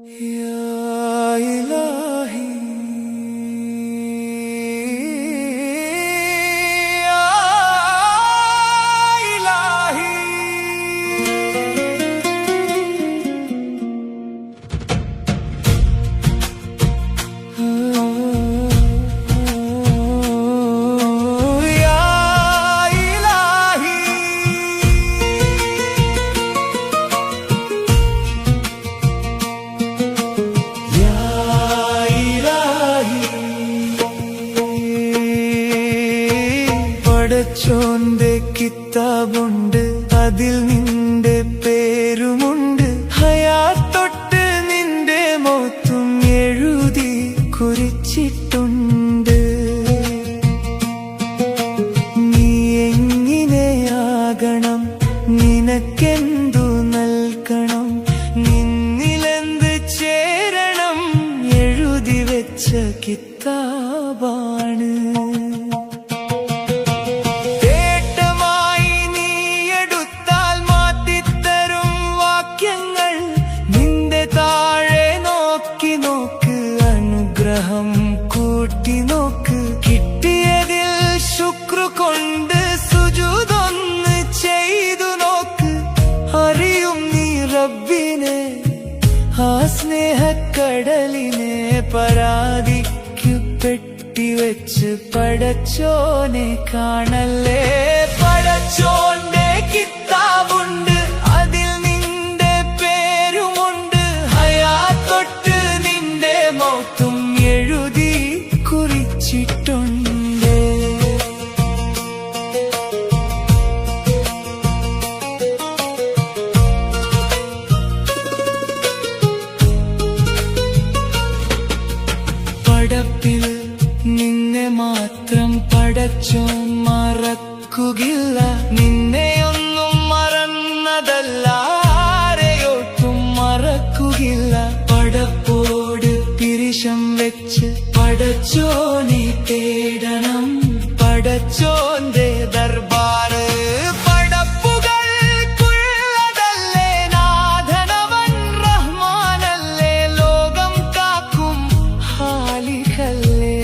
Ya ilahi, ya ilahi. പടച്ചോന്റെ കിതാബുണ്ട്, അതിൽ നിന്റെ പേരുമുണ്ട്. ഹയാത്തൊട്ട് നിന്റെ മൗത്തും എഴുതി കുറിച്ചിട്ടുണ്ട്. നീ എങ്ങനെയാകണം, നിനക്കെന്തു നൽകണം, നിന്നിലെന്ത് ചേരണം, എഴുതി വെച്ച കിതാബാണ്. കൂട്ടി നോക്ക്, കിട്ടിയതിൽ ശുക്ർ കൊണ്ട് സുജൂദൊന്ന് ചെയ്തു നോക്ക്. അറിയും നീ റബ്ബിനെ, ആ സ്നേഹക്കടലിനെ. പരാതിക്കു പെട്ടിവെച്ച് പടച്ചോനെ കാണല്ലേ. പടച്ചോന്റെ കിതാബുണ്ട്, അതിൽ നിന്റെ പേരുമുണ്ട്. ഹയാത്തൊട്ട് നിന്റെ മൗത്തും എഴുതി കുറിച്ചിട്ടുണ്ട്. പടപ്പിൽ നിന്നെ മാത്രം പടച്ചോൻ മറക്കുകയില്ല. നിന്നെയൊന്നും മറന്നതല്ല, ആരെയൊട്ടും മറക്കുകയില്ല. പടപ്പോട് പിരിശം വെച്ച് പടച്ചോനെ തേടണം. പടച്ചോന്റെ ദർബാറ് പടപ്പുകൾക്കുള്ളതല്ലേ. നാഥനവൻ റഹ്മാനല്ലേ, ലോകം കാക്കും ഹാലിഖല്ലേ.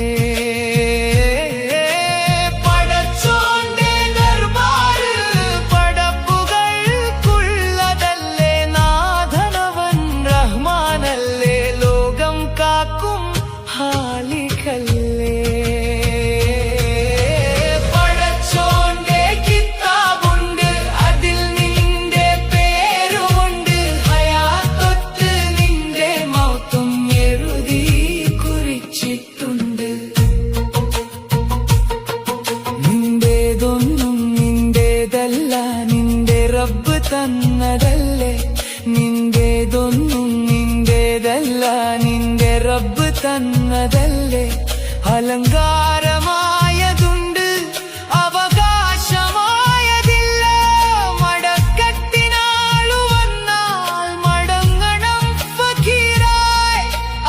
പടച്ചോന്റെ ദർബാറ് പടപ്പുകൾക്കുള്ളതല്ലേ. നാഥനവൻ റഹ്മാനല്ലേ, ലോകം കാക്കും ഹാലിഖല്ലേ. പടച്ചോന്റെ കിതാബുണ്ട്, അതിൽ നിന്റെ പേരുമുണ്ട്. ഹയാത്തൊട്ട് നിന്റെ മൗത്തും എഴുതി കുറിച്ചിട്ടുണ്ട്. നിന്റേതൊന്നും നിന്റേതല്ല, നിന്റെ റബ്ബ് തന്നതല്ലേ. നിന്റേതൊന്നും നിന്റേതല്ല, നിന്റെ റബ്ബ് തന്നതല്ലേ. അലങ്കാരമായതുണ്ട്, അവകാശമായതില്ല. മടക്കത്തിനാളു വന്നാൽ മടങ്ങണം ഫക്കീറായി.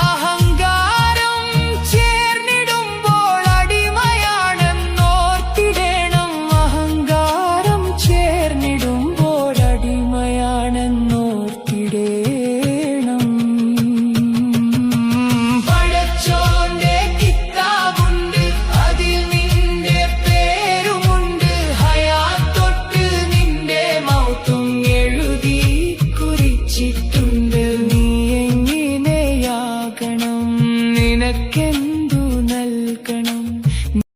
അഹങ്കാരം ചേർന്നിടുമ്പോൾ അടിമയാണെന്നോർത്തിടേണം. അഹങ്കാരം ചേർന്നിടുമ്പോൾ അടിമയാണെന്നോർത്തിടേണം. പടച്ചോന്റെ കിതാബുണ്ട്, അതിൽ നിന്റെ പേരുമുണ്ട്. ഹയാത്തൊട്ട് നിന്റെ മൗത്തും എഴുതി കുറിച്ചിട്ടുണ്ട്. നീ എങ്ങനെയാകണം, നിനക്കെന്ത്